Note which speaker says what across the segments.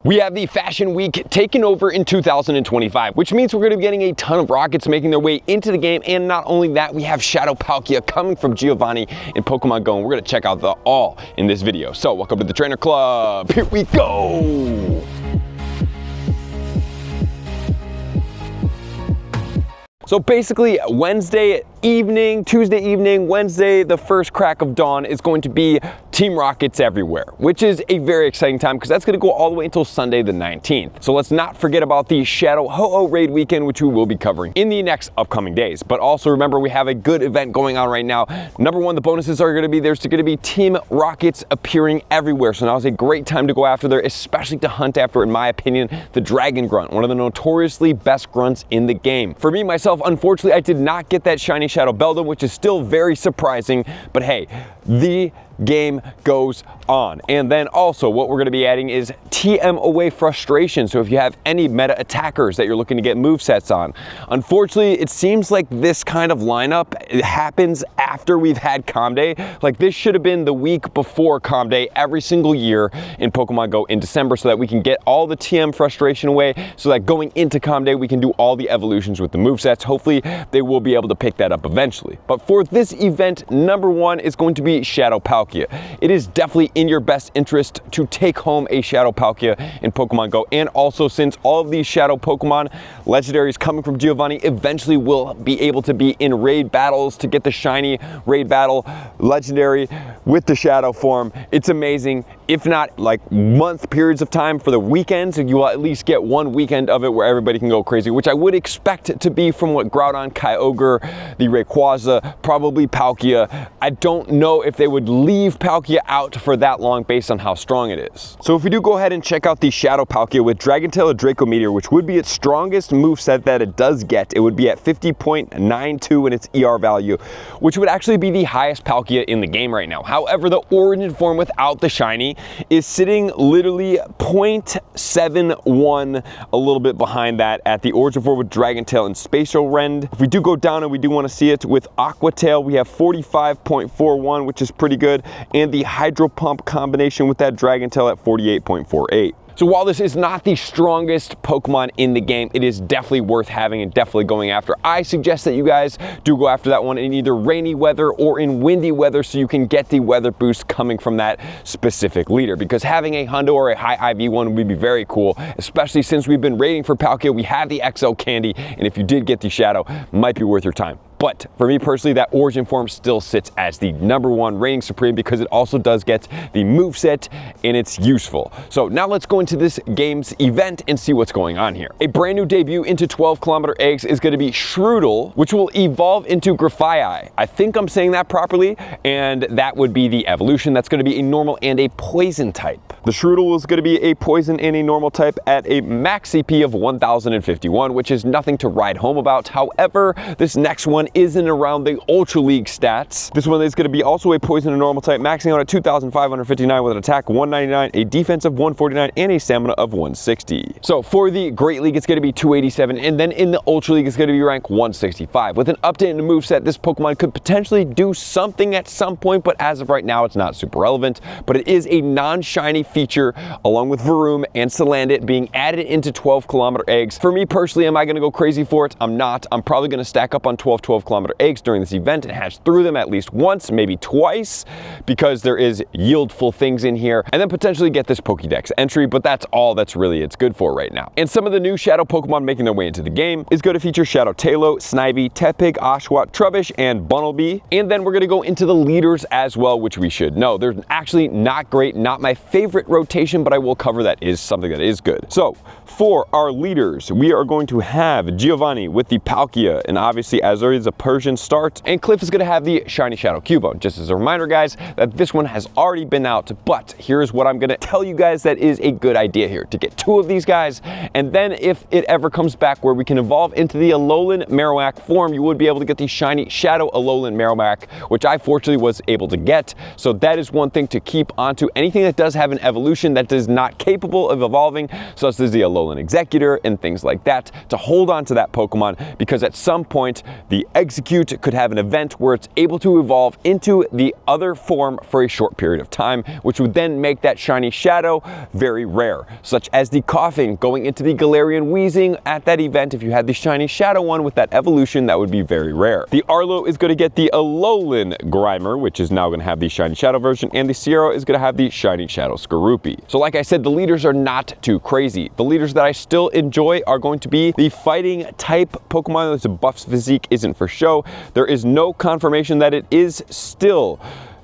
Speaker 1: We have the Fashion Week taking over in 2025, which means we're going to be getting a ton of rockets making their way into the game. And not only that, we have Shadow Palkia coming from Giovanni in Pokemon Go, and we're going to check out the all in this video. So welcome to the Trainer Club. Here we go. So basically Wednesday evening, Tuesday evening, Wednesday, the first crack of dawn is going to be Team Rockets everywhere, which is a very exciting time because that's going to go all the way until Sunday the 19th. So let's not forget about the Shadow Ho-Oh raid weekend, which we will be covering in the next upcoming days. But also remember, we have a good event going on right now. Number one, the bonuses are going to be, there's going to be Team Rockets appearing everywhere. So now is a great time to go after there, especially to hunt after, in my opinion, the Dragon Grunt, one of the notoriously best grunts in the game. For me, myself, unfortunately, I did not get that shiny Shadow Beldum, which is still very surprising, but hey, the game goes on. And then also what we're going to be adding is TM away frustration. So if you have any meta attackers that you're looking to get movesets on, unfortunately it seems like this kind of lineup, it happens after we've had Calm Day. Like this should have been the week before Calm Day every single year in Pokemon Go in December, so that we can get all the TM frustration away, so that going into Calm Day we can do all the evolutions with the movesets. Hopefully they will be able to pick that up eventually. But for this event, number one is going to be Shadow Palkia. It is definitely in your best interest to take home a Shadow Palkia in Pokemon Go, and also since all of these Shadow Pokemon legendaries coming from Giovanni eventually will be able to be in raid battles to get the shiny raid battle legendary with the Shadow form. It's amazing. If not like month periods of time for the weekends, you will at least get one weekend of it where everybody can go crazy, which I would expect it to be from what Groudon, Kyogre, the Rayquaza, probably Palkia. I don't know if they would leave Palkia out for that long based on how strong it is. So if we do go ahead and check out the Shadow Palkia with Dragon Tail or Draco Meteor, which would be its strongest moveset that it does get, it would be at 50.92 in its ER value, which would actually be the highest Palkia in the game right now. However, the origin form without the shiny is sitting literally 0.71, a little bit behind that at the origin form with Dragon Tail and Spatial Rend. If we do go down and we do want to see it with Aqua Tail, we have 45.41, which is pretty good, and the Hydro Pump combination with that Dragon Tail at 48.48. So while this is not the strongest Pokemon in the game, it is definitely worth having and definitely going after. I suggest that you guys do go after that one in either rainy weather or in windy weather, so you can get the weather boost coming from that specific leader, because having a Hundo or a high IV one would be very cool, especially since we've been raiding for Palkia. We have the XL candy, and if you did get the Shadow, might be worth your time. But for me personally, that origin form still sits as the number one reigning supreme, because it also does get the moveset and it's useful. So now let's go into this game's event and see what's going on here. A brand new debut into 12-kilometer eggs is going to be Shroodle, which will evolve into Grafaiai. I think I'm saying that properly, and that would be the evolution. That's going to be a normal and a poison type. The Shroodle is going to be a poison and a normal type at a max CP of 1051, which is nothing to write home about. However, this next one is in around the Ultra League stats. This one is going to be also a poison and normal type, maxing out at 2,559 with an attack 199, a defense of 149, and a stamina of 160. So for the Great League, it's going to be 287, and then in the Ultra League, it's going to be rank 165. With an update in the moveset, this Pokemon could potentially do something at some point, but as of right now, it's not super relevant. But it is a non-shiny feature, along with Varoom and Salandit being added into 12-kilometer eggs. For me personally, am I going to go crazy for it? I'm not. I'm probably going to stack up on 12-kilometer eggs during this event and hatch through them at least once, maybe twice, because there is yieldful things in here, and then potentially get this Pokédex entry, but that's all that's really it's good for right now. And some of the new Shadow Pokemon making their way into the game is going to feature Shadow Taillow, Snivy, Tepig, Oshawott, Trubbish, and Bunnelby. And then we're going to go into the leaders as well, which we should know. They're actually not great, not my favorite rotation, but I will cover that is something that is good. So for our leaders, we are going to have Giovanni with the Palkia, and obviously as there is a Persian start, and Cliff is going to have the shiny Shadow Cubone. Just as a reminder, guys, that this one has already been out, but here's what I'm going to tell you guys that is a good idea here: to get two of these guys, and then if it ever comes back where we can evolve into the Alolan Marowak form, you would be able to get the shiny Shadow Alolan Marowak, which I fortunately was able to get. So that is one thing to keep onto. Anything that does have an evolution that is not capable of evolving, such as the Alolan Executor and things like that, to hold on to that Pokemon, because at some point the Execute could have an event where it's able to evolve into the other form for a short period of time, which would then make that shiny shadow very rare, such as the Coughing going into the Galarian Wheezing at that event. If you had the shiny shadow one with that evolution, that would be very rare. The Arlo is going to get the Alolan Grimer, which is now going to have the shiny shadow version, and the Sierra is going to have the shiny shadow Skorupi. So like I said, the leaders are not too crazy. The leaders that I still enjoy are going to be the fighting type Pokemon. The buff's physique isn't for show. There is no confirmation that it is still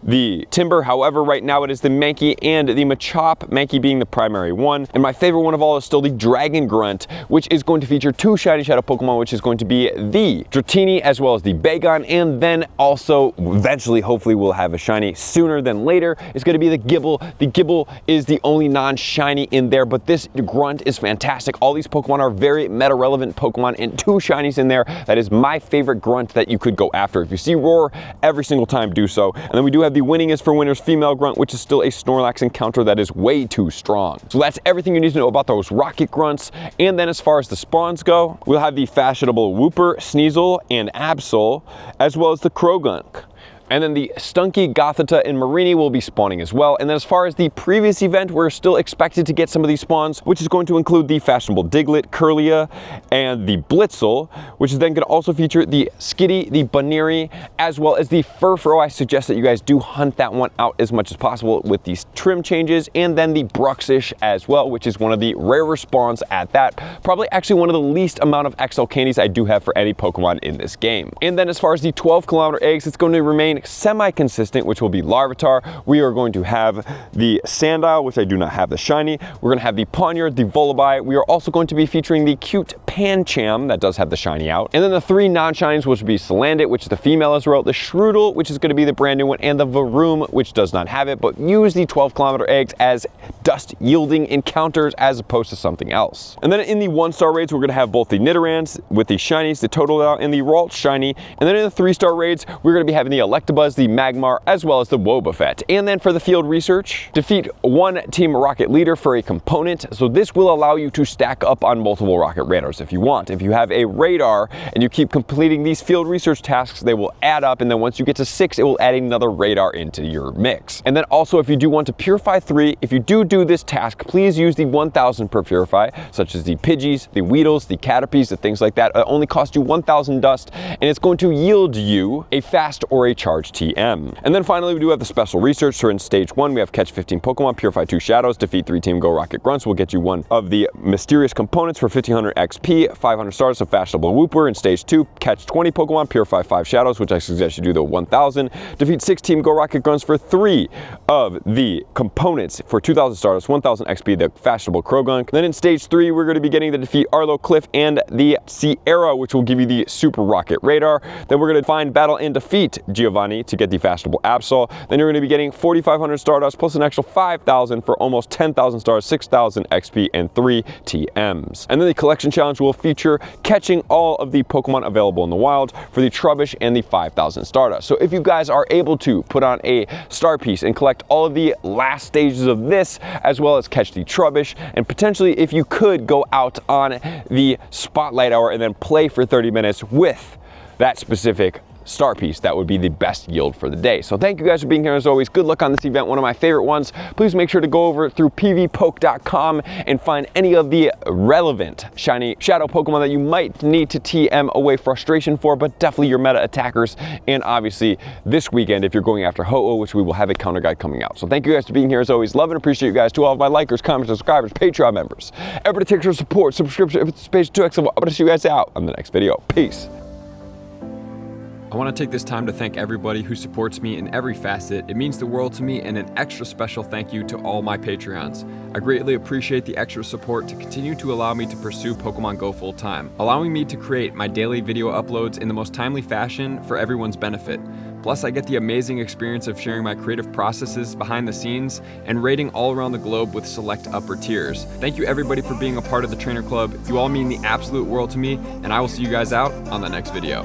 Speaker 1: the Timber. However, right now it is the Mankey and the Machop, Mankey being the primary one. And my favorite one of all is still the Dragon Grunt, which is going to feature 2 shiny shadow Pokemon, which is going to be the Dratini as well as the Bagon, and then also eventually, hopefully we'll have a shiny sooner than later, is going to be the Gibble. The Gibble is the only non-shiny in there, but this Grunt is fantastic. All these Pokemon are very meta-relevant Pokemon, and 2 shinies in there. That is my favorite Grunt that you could go after. If you see Roar every single time, do so. And then we do have the Winning is for Winners female Grunt, which is still a Snorlax encounter that is way too strong. So that's everything you need to know about those Rocket Grunts. And then as far as the spawns go, we'll have the fashionable Wooper, Sneasel, and Absol, as well as the Krogunk. And then the Stunky, Gothita, and Marini will be spawning as well. And then as far as the previous event, we're still expected to get some of these spawns, which is going to include the fashionable Diglett, Curlia, and the Blitzel, which is then going to also feature the Skitty, the Baneri, as well as the Furfrou. I suggest that you guys do hunt that one out as much as possible with these trim changes. And then the Bruxish as well, which is one of the rarer spawns at that. Probably actually one of the least amount of XL candies I do have for any Pokemon in this game. And then as far as the 12-kilometer eggs, it's going to remain semi-consistent, which will be Larvitar. We are going to have the Sandile, which I do not have the shiny. We're going to have the Pawniard, the Volibite. We are also going to be featuring the cute Pancham that does have the shiny out. And then the 3 non-shinies, which will be Salandit, which is the female as well, the Shroodle, which is going to be the brand new one, and the Varoom, which does not have it, but use the 12-kilometer eggs as dust yielding encounters as opposed to something else. And then in the 1-star raids, we're going to have both the Nidorans with the shinies, the Totodile, and the Ralts shiny. And then in the 3-star raids, we're going to be having the Electabuzz, the Magmar, as well as the Wobbuffet. And then for the field research, defeat 1 Team Rocket leader for a component. So this will allow you to stack up on multiple Rocket radars if you want. If you have a radar and you keep completing these field research tasks, they will add up, and then once you get to 6, it will add another radar into your mix. And then also, if you do want to purify 3, if you do this task, please use the 1,000 per purify, such as the Pidgeys, the Weedles, the Caterpies, the things like that. It only costs you 1,000 dust, and it's going to yield you a fast or a charge TM. And then finally, we do have the special research. So in stage 1, we have catch 15 Pokemon, purify 2 Shadows, defeat 3 Team Go Rocket Grunts. Will get you 1 of the mysterious components for 1,500 XP, 500 stars of fashionable Wooper. In stage 2, catch 20 Pokemon, purify 5 Shadows, which I suggest you do the 1,000. Defeat 6 Team Go Rocket Grunts for 3 of the components for 2,000 stars, 1,000 XP, the fashionable Krogunk. Then in stage 3, we're going to be getting the defeat Arlo, Cliff, and the Sierra, which will give you the Super Rocket Radar. Then we're going to find, battle, and defeat Giovanni to get the fashionable Absol. Then you're going to be getting 4,500 Stardust plus an extra 5,000 for almost 10,000 stars, 6,000 XP, and 3 TMs. And then the collection challenge will feature catching all of the Pokemon available in the wild for the Trubbish and the 5,000 Stardust. So if you guys are able to put on a star piece and collect all of the last stages of this, as well as catch the Trubbish, and potentially if you could go out on the Spotlight Hour and then play for 30 minutes with that specific star piece, that would be the best yield for the day. So thank you guys for being here as always. Good luck on this event, one of my favorite ones. Please make sure to go over through pvpoke.com and find any of the relevant shiny shadow Pokemon that you might need to TM away frustration for, but definitely your meta attackers. And obviously this weekend, if you're going after Ho-Oh, which we will have a counter guide coming out. So thank you guys for being here as always. Love and appreciate you guys. To all of my likers, commenters, subscribers, Patreon members, everybody takes your support, subscription, if it's space 2x, I'm going to see you guys out on the next video. Peace.
Speaker 2: I want to take this time to thank everybody who supports me in every facet. It means the world to me, and an extra special thank you to all my Patreons. I greatly appreciate the extra support to continue to allow me to pursue Pokemon Go full time, allowing me to create my daily video uploads in the most timely fashion for everyone's benefit. Plus, I get the amazing experience of sharing my creative processes behind the scenes and raiding all around the globe with select upper tiers. Thank you everybody for being a part of the Trainer Club. You all mean the absolute world to me, and I will see you guys out on the next video.